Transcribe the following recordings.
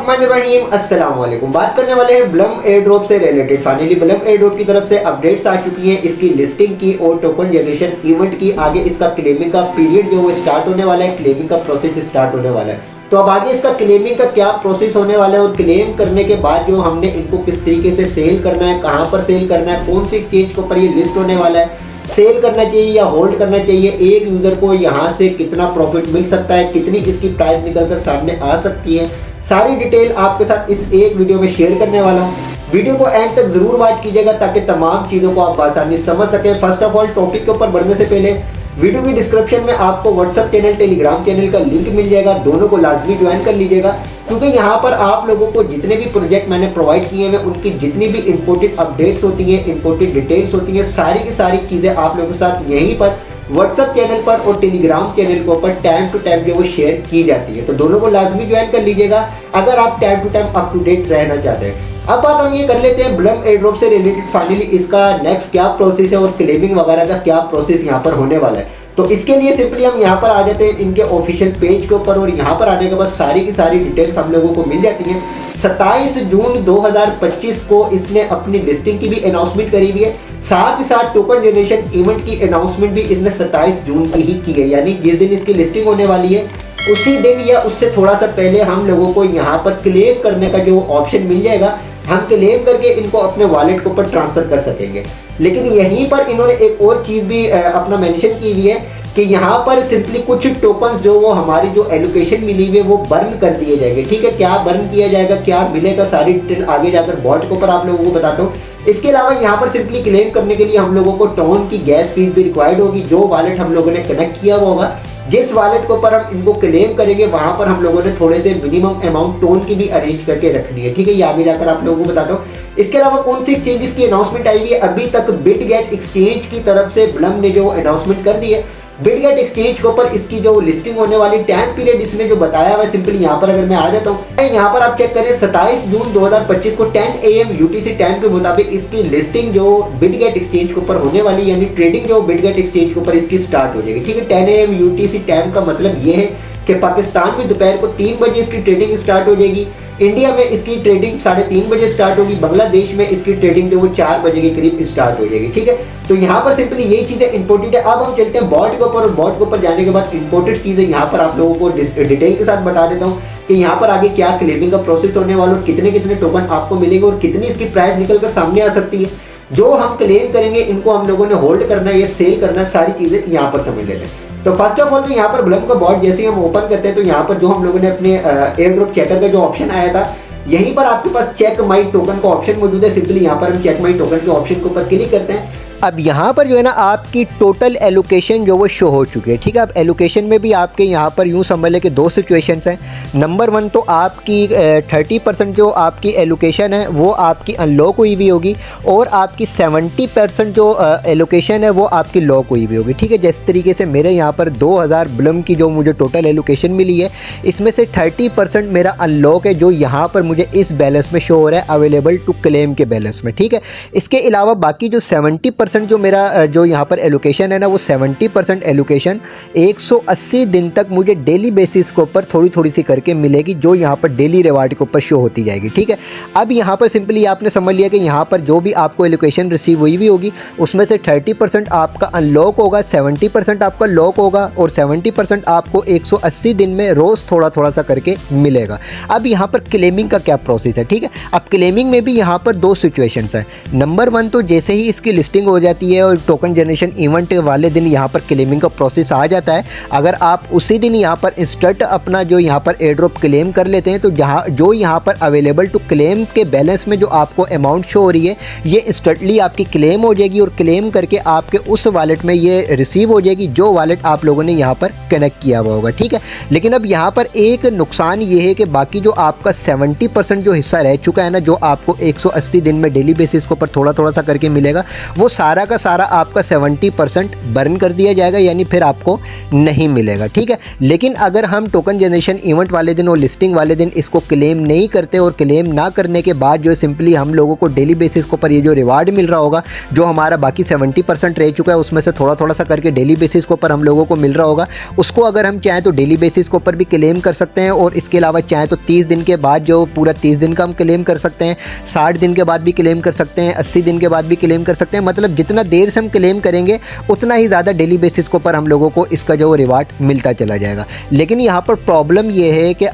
बिस्मिल्लाहिर्रहमानिर्रहीम। अस्सलाम वालेकुम। बात करने वाले हैं ब्लम एयर ड्रॉप से related. Finally Blum air drop की तरफ से अपडेट्स आ चुकी हैं इसकी लिस्टिंग की और टोकन जनरेशन इवेंट की। आगे इसका क्लेमिंग का पीरियड जो वो स्टार्ट होने वाला है, क्लेमिंग का प्रोसेस स्टार्ट होने वाला है। तो अब आगे इसका क्लेमिंग का क्या प्रोसेस होने वाला है और क्लेम करने के बाद जो हमने इनको किस तरीके से सेल करना है, कहाँ पर सेल करना है, कौन सी एक्सचेंज के ऊपर ये लिस्ट होने वाला है, सेल करना चाहिए या होल्ड करना चाहिए, एक यूज़र को यहाँ से कितना प्रॉफिट मिल सकता है, कितनी इसकी प्राइस निकल कर सामने आ सकती है, सारी डिटेल आपके साथ इस एक वीडियो में शेयर करने वाला हूँ। वीडियो को एंड तक जरूर वॉच कीजिएगा ताकि तमाम चीज़ों को आप आसानी समझ सकें। फर्स्ट ऑफ ऑल टॉपिक के ऊपर बढ़ने से पहले वीडियो की डिस्क्रिप्शन में आपको व्हाट्सएप चैनल, टेलीग्राम चैनल का लिंक मिल जाएगा। दोनों को लाजमी ज्वाइन कर लीजिएगा क्योंकि यहाँ पर आप लोगों को जितने भी प्रोजेक्ट मैंने प्रोवाइड किए हैं उनकी जितनी भी इंपोर्टेंट अपडेट्स होती हैं, इंपोर्टेंट डिटेल्स होती हैं, सारी की सारी चीज़ें आप लोगों के साथ यहीं पर व्हाट्सएप चैनल पर और टेलीग्राम चैनल के ऊपर टाइम टू टाइम जो वो शेयर की जाती है। तो दोनों को लाजमी ज्वाइन कर लीजिएगा अगर आप time to time up to date रहना चाहते हैं। अब बात हम ये कर लेते हैं ब्लम एयर ड्रॉप से रिलेटेड फाइनली इसका नेक्स्ट क्या प्रोसेस है और क्लेमिंग वगैरह का क्या प्रोसेस यहाँ पर होने वाला है। तो इसके लिए सिंपली हम यहाँ पर आ जाते हैं इनके ऑफिशियल पेज के ऊपर और यहाँ पर आने के बाद सारी की सारी डिटेल्स हम लोगों को मिल जाती हैं। 27 जून 2025 को इसने अपनी लिस्टिंग की भी अनाउंसमेंट करी हुई है। साथ ही साथ टोकन जनरेशन इवेंट की अनाउंसमेंट भी इसने 27 जून की ही की गई, यानी जिस दिन इसकी लिस्टिंग होने वाली है उसी दिन या उससे थोड़ा सा पहले हम लोगों को यहाँ पर क्लेम करने का जो ऑप्शन मिल जाएगा, हम क्लेम करके इनको अपने वॉलेट के ऊपर ट्रांसफर कर सकेंगे। लेकिन यहीं पर इन्होंने एक और चीज़ भी अपना मेंशन की हुई है कि यहाँ पर सिंपली कुछ टोकन्स जो वो हमारी जो एलोकेशन मिली हुई है वो बर्न कर दिए जाएंगे। ठीक है, क्या बर्न किया जाएगा, क्या मिलेगा, सारी डिटेल आगे जाकर बॉट के ऊपर आप लोगों को बताता हूँ। इसके अलावा यहाँ पर सिंपली क्लेम करने के लिए हम लोगों को टोन की गैस फीस भी रिक्वायर्ड होगी। जो वॉलेट हम लोगों ने कनेक्ट किया हुआ होगा, जिस वॉलेट के ऊपर हम इनको क्लेम करेंगे वहाँ पर हम लोगों ने थोड़े से मिनिमम अमाउंट टोन की भी अरेंज करके रखनी है। ठीक है, ये आगे जाकर आप लोगों को बताता हूँ। इसके अलावा कौन सी एक्सचेंजेस की अनाउंसमेंट आई हुई है, अभी तक बिटगेट एक्सचेंज की तरफ से ब्लम ने जो अनाउंसमेंट कर दी है। बिटगेट एक्सचेंज के ऊपर इसकी जो लिस्टिंग होने वाली टाइम पीरियड इसमें जो बताया हुआ है, सिंपली यहाँ पर अगर मैं आ जाता हूँ, यहाँ पर आप चेक करें 27 जून 2025 को 10 AM UTC टाइम के मुताबिक इसकी लिस्टिंग जो बिटगेट एक्सचेंज के ऊपर होने वाली, यानी ट्रेडिंग जो बिटगेट एक्सचेंज के ऊपर इसकी स्टार्ट हो जाएगी। ठीक है, 10 AM UTC टाइम का मतलब ये है कि पाकिस्तान में दोपहर को 3 बजे इसकी ट्रेडिंग स्टार्ट हो जाएगी, इंडिया में इसकी ट्रेडिंग 3:30 बजे स्टार्ट होगी, बांग्लादेश में इसकी ट्रेडिंग जो वो 4 बजे के करीब स्टार्ट हो जाएगी। ठीक है, तो यहाँ पर सिंपली यही चीज़ें इंपॉर्टेंट है। अब हम चलते हैं बॉट के ऊपर और बॉट के ऊपर जाने के बाद इंपॉर्टेंट चीज़ें यहाँ पर आप लोगों को डिटेल के साथ बता देता हूँ कि यहाँ पर आगे क्या क्लेमिंग का प्रोसेस होने वाला और कितने कितने टोकन आपको मिलेंगे और कितनी इसकी प्राइस निकल कर सामने आ सकती है। जो हम क्लेम करेंगे इनको हम लोगों ने होल्ड करना है या सेल करना है, सारी चीज़ें यहाँ पर समझ लेते हैं। तो फर्स्ट ऑफ ऑल तो यहाँ पर ब्लम का बॉट जैसे ही हम ओपन करते हैं तो यहाँ पर जो हम लोगों ने अपने एयर ड्रॉप चेकर का जो ऑप्शन आया था, यहीं पर आपके पास चेक माई टोकन का ऑप्शन मौजूद है। सिंपली यहाँ पर हम चेक माई टोकन के ऑप्शन के ऊपर क्लिक करते हैं। अब यहाँ पर जो है ना आपकी टोटल एलोकेशन जो वो शो हो चुकी है। ठीक है, अब एलोकेशन में भी आपके यहाँ पर यूँ समझ लें कि 2 सिचुएशंस हैं। नंबर 1 तो आपकी 30% जो आपकी एलोकेशन है वो आपकी अनलॉक हुई हुई होगी और आपकी 70% जो एलोकेशन है वो आपकी लॉक हुई हुई होगी। ठीक है, जिस तरीके से मेरे यहाँ पर 2000 ब्लम की जो मुझे टोटल एलोकेशन मिली है, इसमें से 30% मेरा अनलॉक है जो यहाँ पर मुझे इस बैलेंस में शो हो रहा है अवेलेबल टू क्लेम के बैलेंस में। ठीक है, इसके अलावा बाकी जो 70% जो मेरा जो यहाँ पर एलोकेशन है ना, वो 70% एलोकेशन 180 दिन तक मुझे डेली बेसिस के ऊपर थोड़ी थोड़ी सी करके मिलेगी, जो यहाँ पर डेली रिवार्ड के ऊपर शो होती जाएगी। ठीक है, अब यहाँ पर सिंपली आपने समझ लिया कि यहाँ पर जो भी आपको एलोकेशन रिसीव हुई हुई होगी उसमें से 30% आपका अनलॉक होगा, 70% आपका लॉक होगा और 70% आपको 180 दिन में रोज़ थोड़ा थोड़ा सा करके मिलेगा। अब यहाँ पर क्लेमिंग का क्या प्रोसेस है। ठीक है, अब क्लेमिंग में भी यहाँ पर 2 सिचुएशंस हैं। नंबर 1 तो जैसे ही इसकी लिस्टिंग हो जाती है और टोकन जनरेशन इवेंट वाले दिन यहाँ पर क्लेमिंग का प्रोसेस आ जाता है, अगर आप उसी दिन यहाँ पर इंस्टेंट अपना जो यहाँ पर एयर ड्रॉप क्लेम कर लेते हैं तो जो यहाँ पर अवेलेबल टू क्लेम के बैलेंस में जो आपको अमाउंट शो हो रही है ये इंस्टेंटली आपकी क्लेम हो जाएगी और क्लेम करके आपके उस वॉलेट में ये रिसीव हो जाएगी जो वॉलेट आप लोगों ने यहाँ पर कनेक्ट किया हुआ होगा। ठीक है, लेकिन अब यहाँ पर एक नुकसान ये है कि बाकी जो आपका 70% जो हिस्सा रह चुका है ना, जो आपको 180 दिन में डेली बेसिस के ऊपर थोड़ा थोड़ा सा करके मिलेगा, वो सारा का सारा आपका 70% बर्न कर दिया जाएगा, यानी फिर आपको नहीं मिलेगा, ठीक है। लेकिन अगर हम टोकन जनरेशन इवेंट वाले दिन और लिस्टिंग वाले दिन इसको क्लेम नहीं करते और क्लेम ना करने के बाद जो सिंपली हम लोगों को डेली बेसिस के ऊपर ये जो रिवार्ड मिल रहा होगा, जो हमारा बाकी 70% रह चुका है उसमें से थोड़ा थोड़ा सा करके डेली बेसिस के ऊपर हम लोगों को मिल रहा होगा, उसको अगर हम चाहें तो डेली बेसिस के ऊपर भी क्लेम कर सकते हैं। और इसके अलावा चाहें तो 30 दिन के बाद जो पूरा 30 दिन का हम क्लेम कर सकते हैं, 60 दिन के बाद भी क्लेम कर सकते हैं, 80 दिन के बाद भी क्लेम कर सकते हैं। मतलब जितना देर से हम क्लेम करेंगे उतना ही ज़्यादा डेली बेसिस के ऊपर हम लोगों को इसका जो रिवार्ड मिलता चला जाएगा। लेकिन यहाँ पर प्रॉब्लम ये है कि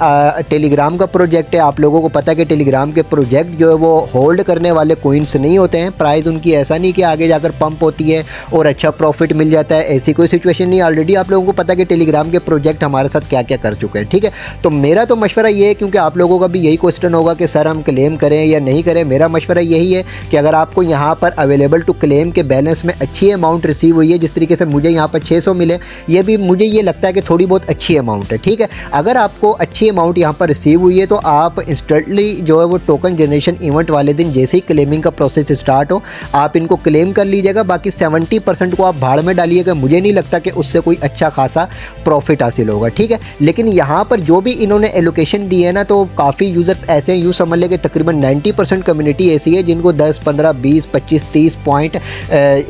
टेलीग्राम का प्रोजेक्ट है, आप लोगों को पता है कि टेलीग्राम के प्रोजेक्ट जो है वो होल्ड करने वाले कोइंस नहीं होते हैं। प्राइस उनकी ऐसा नहीं कि आगे जाकर पंप होती है और अच्छा प्रॉफिट मिल जाता है, ऐसी कोई सिचुएशन नहीं। ऑलरेडी आप लोगों को पता है कि टेलीग्राम के प्रोजेक्ट हमारे साथ क्या क्या कर चुके हैं, ठीक है। तो मेरा तो मशवरा ये है, क्योंकि आप लोगों का भी यही क्वेश्चन होगा कि सर हम क्लेम करें या नहीं करें, मेरा मशवरा यही है कि अगर आपको यहाँ पर अवेलेबल टू क्लेम के बैलेंस में अच्छी अमाउंट रिसीव हुई है, जिस तरीके से मुझे यहाँ पर 600 मिले, ये भी मुझे ये लगता है कि थोड़ी बहुत अच्छी अमाउंट है, ठीक है। अगर आपको अच्छी अमाउंट यहाँ पर रिसीव हुई है तो आप इंस्टेंटली जो है वो टोकन जनरेशन इवेंट वाले दिन जैसे ही क्लेमिंग का प्रोसेस स्टार्ट हो आप इनको क्लेम कर लीजिएगा। बाकी 70% को आप भाड़ में डालिएगा, मुझे नहीं लगता कि उससे कोई अच्छा खासा प्रॉफिट हासिल होगा, ठीक है। लेकिन यहाँ पर जो भी इन्होंने एलोकेशन दी है ना, तो काफ़ी यूज़र्स ऐसे हैं, यूँ समझ लें कि तकरीबन 90% कम्युनिटी ऐसी है जिनको 10, 15, 20, 25, 30 पॉइंट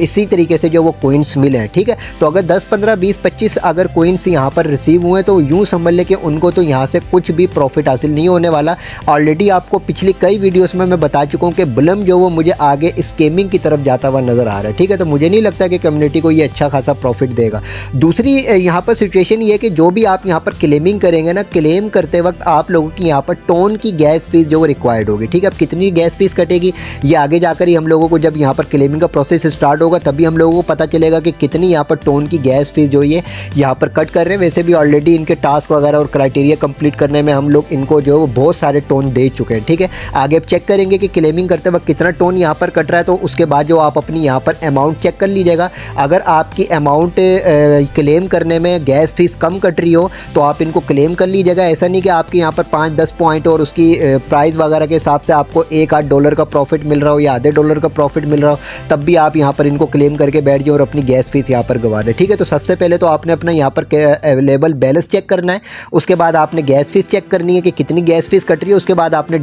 इसी तरीके से जो वो कोइंस मिले हैं, ठीक है। तो अगर 10, 15, 20, 25 अगर कोइंस यहाँ पर रिसीव हुए तो यूँ समझ लें कि उनको तो यहाँ से कुछ भी प्रॉफिट हासिल नहीं होने वाला। ऑलरेडी आपको पिछली कई वीडियोस में मैं बता चुका हूँ कि ब्लम जो वो मुझे आगे स्कैमिंग की तरफ जाता हुआ नज़र आ रहा है, ठीक है। तो मुझे नहीं लगता कि कम्युनिटी को ये अच्छा खासा प्रॉफिट देगा। दूसरी यहाँ पर सिचुएशन ये है कि जो भी आप यहाँ पर क्लेमिंग करेंगे ना, क्लेम करते वक्त आप लोगों की यहाँ पर टोन की गैस फीस जो रिक्वायर्ड होगी, ठीक है। अब कितनी गैस फीस कटेगी ये आगे जाकर ही हम लोगों को, जब यहाँ पर क्लेमिंग का प्रोसेस स्टार्ट होगा तभी हम लोगों को पता चलेगा कि कितनी यहाँ पर टोन की गैस फीस जो ये यहाँ पर कट कर रहे हैं। वैसे भी ऑलरेडी इनके टास्क वगैरह और क्राइटेरिया कंप्लीट करने में हम लोग इनको जो बहुत सारे टोन दे चुके हैं, ठीक है। आगे चेक करेंगे कि क्लेमिंग करते वक्त कितना टोन यहाँ पर कट रहा है, तो उसके बाद जो आप अपनी यहाँ पर अमाउंट चेक कर लीजिएगा। अगर आपकी अमाउंट क्लेम करने में गैस फीस कम कट रही हो तो आप इनको क्लेम कर लीजिएगा। ऐसा नहीं कि आपके यहाँ पर 5-10 पॉइंट और उसकी प्राइस वगैरह के हिसाब से आपको $1-8 का प्रॉफिट मिल रहा हो या आधे डॉलर का प्रॉफिट मिल रहा हो, तब भी आप यहाँ पर इनको क्लेम करके बैठ जाओ और अपनी गैस फीस यहाँ पर गवा दें, ठीक है। तो सबसे पहले तो आपने अपना यहाँ पर अवेलेबल बैलेंस चेक करना है, उसके बाद आपने गैस फीस चेक करनी है कि कितनी गैस फीस कट रही है, उसके बाद आपने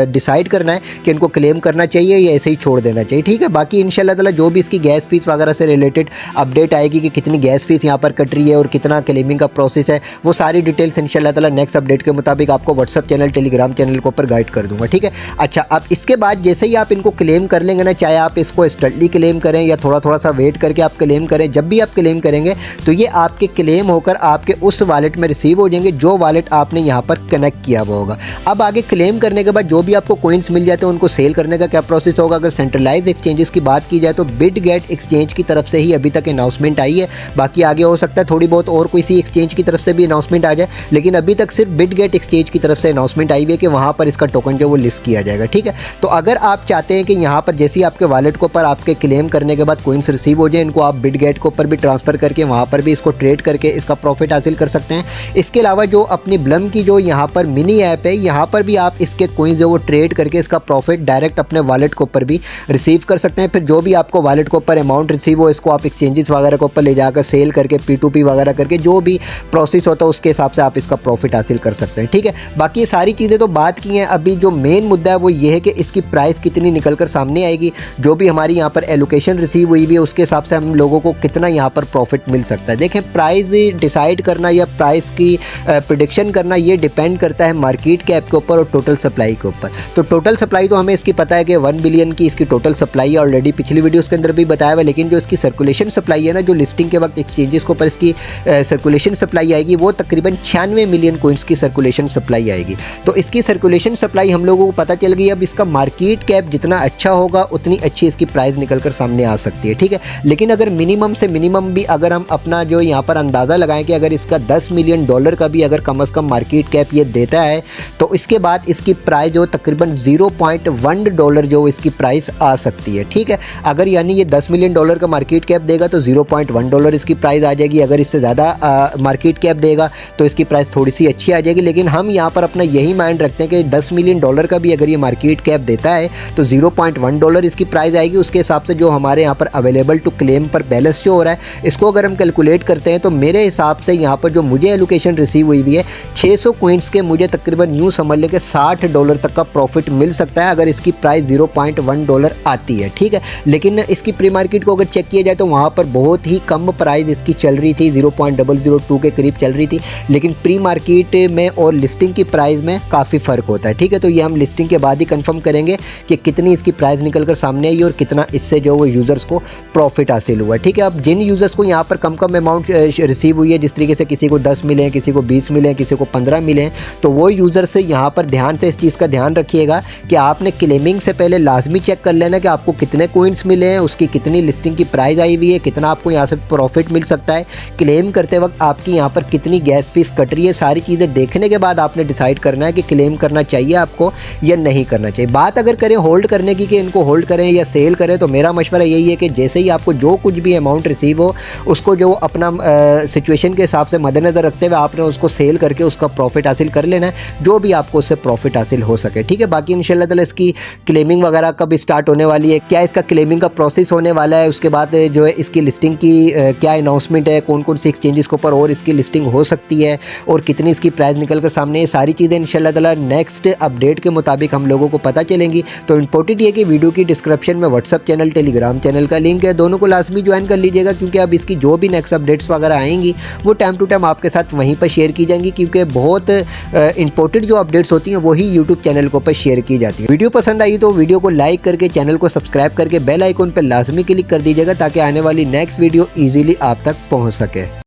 डिसाइड करना है कि इनको क्लेम करना चाहिए या ऐसे ही छोड़ देना चाहिए, ठीक है। बाकी इंशाल्लाह ताला जो भी इसकी गैस फीस वगैरह से रिलेटेड अपडेट आएगी कि कितनी गैस फीस यहाँ पर कट रही है और कितना क्लेमिंग का प्रोसेस है, वो सारी डिटेल्स इंशाल्लाह ताला नेक्स्ट अपडेट के मुताबिक आपको व्हाट्सअप चैनल, टेलीग्राम चैनल के ऊपर गाइड कर दूंगा, ठीक है। अच्छा, अब इसके बाद जैसे ही आप इनको क्लेम कर लेंगे ना, चाहे आप इसको इंस्टेंटली क्लेम करें या थोड़ा थोड़ा सा वेट करके आप क्लेम करें, जब भी आप क्लेम करेंगे तो ये आपके क्लेम होकर आपके उस वॉलेट में रिसीव हो जाएंगे जो वॉलेट आपने यहाँ पर कनेक्ट किया हुआ होगा। अब आगे क्लेम करने के बाद जो भी आपको कॉइन्स मिल जाते हैं उनको सेल करने का क्या प्रोसेस होगा। अगर सेंट्रलाइज एक्सचेंजेस की बात की जाए तो बिटगेट एक्सचेंज की तरफ से ही अभी तक अनाउंसमेंट आई है, बाकी आगे हो सकता है थोड़ी बहुत और कोई सी एक्सचेंज की तरफ से भी अनाउंसमेंट आ जाए, लेकिन अभी तक सिर्फ बिटगेट एक्सचेंज की तरफ से अनाउंसमेंट आई हुई है कि वहाँ पर इसका टोकन जो वो लिस्ट किया जाएगा, ठीक है। तो अगर आप चाहते हैं कि यहाँ पर जैसे ही आपके वॉलेट के ऊपर आपके क्लेम करने के बाद कॉइन्स रिसीव हो जाए, इनको आप बिटगेट के ऊपर भी ट्रांसफ़र करके वहाँ पर भी इसको ट्रेड करके इसका प्रॉफिट हासिल कर सकते हैं। इसके अलावा जो अपनी ब्लम की जो यहाँ पर मिनी ऐप है, यहाँ पर भी आप इसके कॉइन्स जो वो ट्रेड करके इसका प्रॉफिट डायरेक्ट अपने वॉलेट के ऊपर भी रिसीव कर सकते हैं। फिर जो भी आपको वॉलेट के ऊपर अमाउंट रिसीव हो, इसको आप एक्सचेंजेस वगैरह के ऊपर ले जाकर सेल करके P2P वगैरह करके जो भी प्रोसेस होता है उसके हिसाब से आप इसका प्रॉफिट हासिल कर सकते हैं, ठीक है। बाकी ये सारी चीज़ें तो बात की हैं, अभी जो मेन मुद्दा है वो ये है कि इसकी प्राइस कितनी निकल कर सामने आएगी। जो भी हमारी यहाँ पर एलोकेशन रिसीव हुई भी है उसके हिसाब से हम लोगों को कितना यहाँ पर प्रॉफिट मिल सकता है। देखें, प्राइस डिसाइड करना या प्राइस की प्रेडिक्शन करना ये डिपेंड करता है मार्केट कैप के ऊपर और टोटल सप्लाई के ऊपर। तो टोटल सप्लाई तो हमें इसकी पता है कि 1 बिलियन की इसकी टोटल सप्लाई है, ऑलरेडी पिछली वीडियोस के अंदर भी बताया हुआ। लेकिन जो इसकी सर्कुलेशन सप्लाई है ना, जो लिस्टिंग के वक्त एक्सचेंजेस के ऊपर इसकी सर्कुलेशन सप्लाई आएगी, वो तकरीबन 96 मिलियन कोइंस की सर्कुलेशन सप्लाई आएगी। तो इसकी सर्कुलेशन सप्लाई हम लोगों को पता चल गई। अब इसका मार्केट कैप जितना अच्छा होगा उतनी अच्छी इसकी प्राइस निकल कर सामने आ सकती है, ठीक है। लेकिन अगर मिनिमम से मिनिमम भी अगर हम अपना जो यहाँ पर अंदाज़ा लगाएं कि अगर इसका $10 मिलियन का भी अगर कम से कम मार्केट कैप ये देता है, तो इसके बाद इसकी प्राइस जो तकरीबन $0.1 जो इसकी प्राइस आ सकती है, ठीक है। अगर यानी ये $10 मिलियन का मार्केट कैप देगा तो $0.1 इसकी प्राइस आ जाएगी। अगर इससे ज़्यादा मार्केट कैप देगा तो इसकी प्राइस थोड़ी सी अच्छी आ जाएगी। लेकिन हम यहाँ पर अपना यही माइंड रखते हैं कि $10 मिलियन का भी अगर ये मार्केट कैप देता है तो $0.1 इसकी प्राइस आएगी। उसके हिसाब से जो हमारे यहाँ पर अवेलेबल टू क्लेम पर बैलेंस जो हो रहा है, इसको अगर हम कैलकुलेट करते हैं तो मेरे हिसाब से यहाँ पर जो मुझे एलोकेशन रिसीव हुई है 600 कॉइन्स के मुझे तकरीबन यूँ समझ लें कि $60 तक का प्रॉफिट मिल सकता है अगर इसकी प्राइस $0.1 आती है, ठीक है। लेकिन इसकी प्री मार्केट को अगर चेक किया जाए तो वहाँ पर बहुत ही कम प्राइस इसकी चल रही थी, 0.002 के करीब चल रही थी। लेकिन प्री मार्केट में और लिस्टिंग की प्राइस में काफ़ी फ़र्क होता है, ठीक है। तो ये हम लिस्टिंग के बाद ही कंफर्म करेंगे कि कितनी इसकी प्राइस निकल कर सामने आई और कितना इससे जो वो यूज़र्स को प्रॉफिट हासिल हुआ, ठीक है। अब जिन यूज़र्स को यहाँ पर कम अमाउंट रिसीव हुई है, जिस तरीके से किसी को 10 मिले हैं, किसी को 20 मिले हैं, किसी को 15 मिले हैं, तो वो यूज़र्स यहाँ पर ध्यान से इस चीज़ का ध्यान रखिएगा कि आपने क्लेमिंग से पहले लाजमी चेक कर लेना कि आपको कितने कॉइन्स मिले हैं, उसकी कितनी लिस्टिंग की प्राइस आई हुई है, कितना आपको यहाँ से प्रॉफिट मिल सकता है, क्लेम करते वक्त आपकी यहाँ पर कितनी गैस फीस कट रही है। सारी चीज़ें देखने के बाद आपने डिसाइड करना है कि क्लेम करना चाहिए आपको या नहीं करना चाहिए। बात अगर करें होल्ड करने की कि इनको होल्ड करें या सेल करें, तो मेरा मशवरा यही है कि जैसे ही आपको जो कुछ भी अमाउंट रिसीव हो उसको जो अपना सिचुएशन के हिसाब से मद्देनज़र रखते हुए आपने उसको सेल करके उसका प्रॉफिट हासिल कर लेना है, जो भी आपको उससे प्रॉफिट हासिल हो सके, ठीक है। बाकी इंशाल्लाह ताला इसकी क्लेमिंग वगैरह कब स्टार्ट होने वाली है, क्या इसका क्लेमिंग का प्रोसेस होने वाला है, उसके बाद जो है इसकी लिस्टिंग की क्या अनाउंसमेंट है, कौन कौन सी एक्सचेंजेस के ऊपर और इसकी लिस्टिंग हो सकती है और कितनी इसकी प्राइस निकल कर सामने, ये सारी चीज़ें इंशाल्लाह ताला नेक्स्ट अपडेट के मुताबिक हम लोगों को पता चलेंगी। तो इंपॉर्टेंट ये कि वीडियो की डिस्क्रिप्शन में व्हाट्सअप चैनल, टेलीग्राम चैनल का लिंक है, दोनों को लाजमी ज्वाइन कर लीजिएगा, क्योंकि अब इसकी जो भी नेक्स्ट अपडेट्स वगैरह आएंगी वो टाइम टू टाइम आपके साथ वहीं पर शेयर की जाएंगी, क्योंकि बहुत इंपॉर्टेंट जो अपडेट्स होती हैं वही यूट्यूब चैनल के ऊपर शेयर की जाती है। वीडियो पसंद आई तो वीडियो को लाइक करके चैनल को सब्सक्राइब करके बेल आइकन पर लाजमी क्लिक कर दीजिएगा, ताकि आने वाली नेक्स्ट वीडियो ईजिली आप तक पहुँच सके।